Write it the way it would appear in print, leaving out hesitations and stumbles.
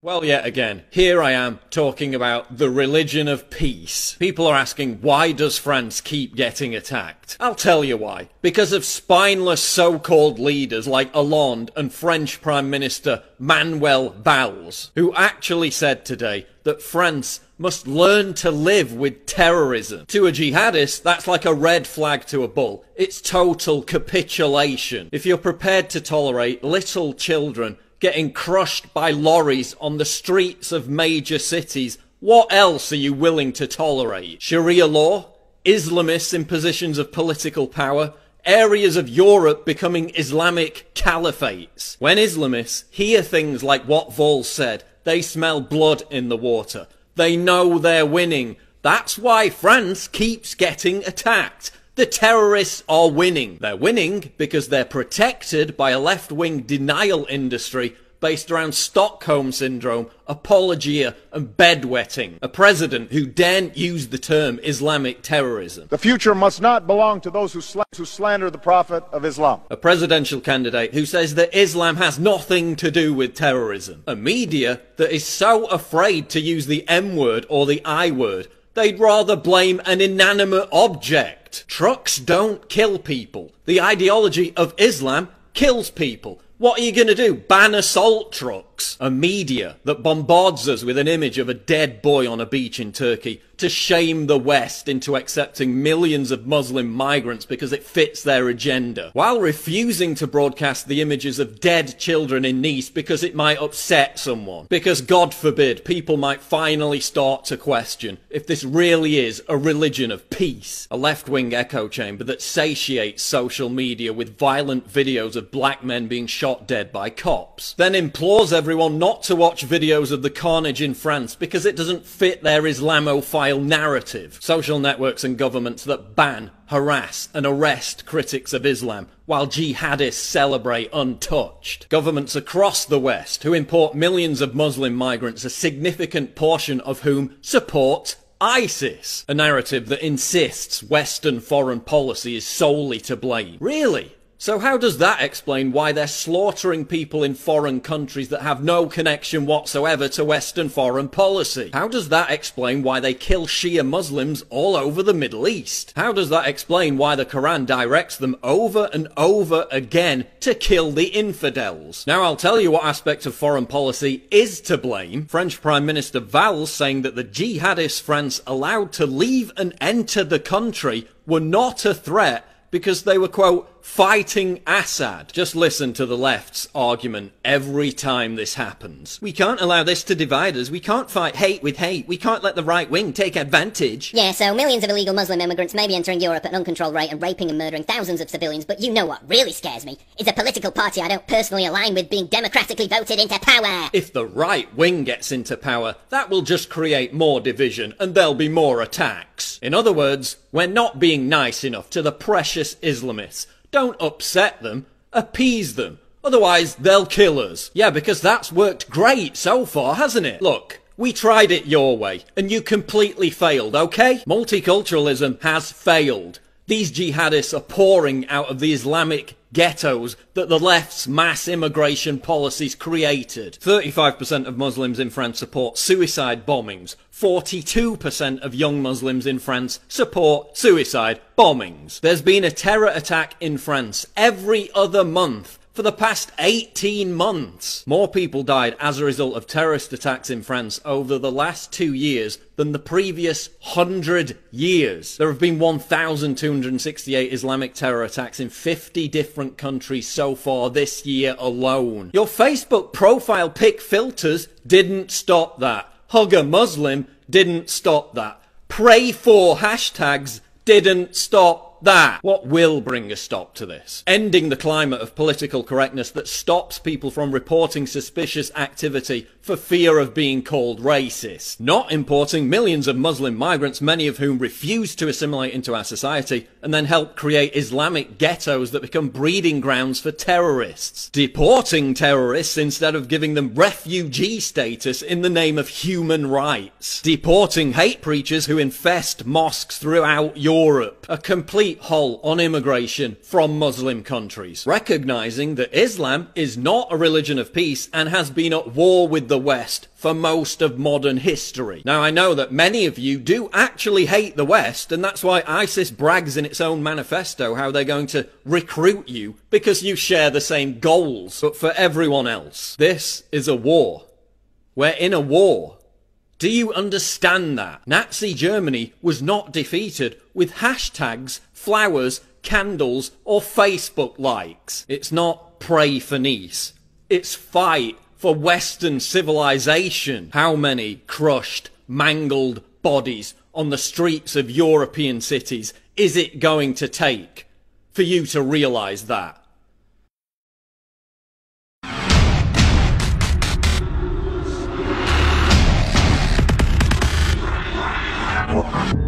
Well, yet again, here I am talking about the religion of peace. People are asking, why does France keep getting attacked? I'll tell you why. Because of spineless so-called leaders like Hollande and French Prime Minister Manuel Valls, who actually said today that France must learn to live with terrorism. To a jihadist, that's like a red flag to a bull. It's total capitulation. If you're prepared to tolerate little children getting crushed by lorries on the streets of major cities, what else are you willing to tolerate? Sharia law? Islamists in positions of political power? Areas of Europe becoming Islamic caliphates? When Islamists hear things like what Valls said, they smell blood in the water. They know they're winning. That's why France keeps getting attacked. The terrorists are winning. They're winning because they're protected by a left-wing denial industry based around Stockholm Syndrome, apologia and bedwetting. A president who daren't use the term Islamic terrorism. The future must not belong to those who slander the Prophet of Islam. A presidential candidate who says that Islam has nothing to do with terrorism. A media that is so afraid to use the M word or the I word, they'd rather blame an inanimate object. Trucks don't kill people. The ideology of Islam kills people. What are you going to do? Ban assault trucks? A media that bombards us with an image of a dead boy on a beach in Turkey to shame the West into accepting millions of Muslim migrants because it fits their agenda, while refusing to broadcast the images of dead children in Nice because it might upset someone. Because, God forbid, people might finally start to question if this really is a religion of peace. A left-wing echo chamber that satiates social media with violent videos of black men being shot dead by cops, then implores everyone not to watch videos of the carnage in France because it doesn't fit their Islamophile narrative. Social networks and governments that ban, harass and arrest critics of Islam while jihadists celebrate untouched. Governments across the West who import millions of Muslim migrants, a significant portion of whom support ISIS. A narrative that insists Western foreign policy is solely to blame. Really? So how does that explain why they're slaughtering people in foreign countries that have no connection whatsoever to Western foreign policy? How does that explain why they kill Shia Muslims all over the Middle East? How does that explain why the Quran directs them over and over again to kill the infidels? Now I'll tell you what aspect of foreign policy is to blame. French Prime Minister Valls saying that the jihadists France allowed to leave and enter the country were not a threat because they were, quote, fighting Assad. Just listen to the left's argument every time this happens. We can't allow this to divide us. We can't fight hate with hate. We can't let the right wing take advantage. Yeah, so millions of illegal Muslim immigrants may be entering Europe at an uncontrolled rate and raping and murdering thousands of civilians, but you know what really scares me? Is a political party I don't personally align with being democratically voted into power. If the right wing gets into power, that will just create more division and there'll be more attacks. In other words, we're not being nice enough to the precious Islamists. Don't upset them, appease them. Otherwise, they'll kill us. Yeah, because that's worked great so far, hasn't it? Look, we tried it your way, and you completely failed, okay? Multiculturalism has failed. These jihadists are pouring out of the Islamic ghettos that the left's mass immigration policies created. 35% of Muslims in France support suicide bombings. 42% of young Muslims in France support suicide bombings. There's been a terror attack in France every other month for the past 18 months. More people died as a result of terrorist attacks in France over the last 2 years than the previous 100 years. There have been 1,268 Islamic terror attacks in 50 different countries so far this year alone. Your Facebook profile pic filters didn't stop that. Hug a Muslim didn't stop that. Pray for hashtags didn't stop that. What will bring a stop to this? Ending the climate of political correctness that stops people from reporting suspicious activity for fear of being called racist. Not importing millions of Muslim migrants, many of whom refuse to assimilate into our society, and then help create Islamic ghettos that become breeding grounds for terrorists. Deporting terrorists instead of giving them refugee status in the name of human rights. Deporting hate preachers who infest mosques throughout Europe. A complete complete halt on immigration from Muslim countries, recognizing that Islam is not a religion of peace and has been at war with the West for most of modern history. Now, I know that many of you do actually hate the West, and that's why ISIS brags in its own manifesto how they're going to recruit you because you share the same goals. But for everyone else, this is a war. We're in a war. Do you understand that? Nazi Germany was not defeated with hashtags, flowers, candles, or Facebook likes. It's not pray for Nice. It's fight for Western civilization. How many crushed, mangled bodies on the streets of European cities is it going to take for you to realize that? Boten.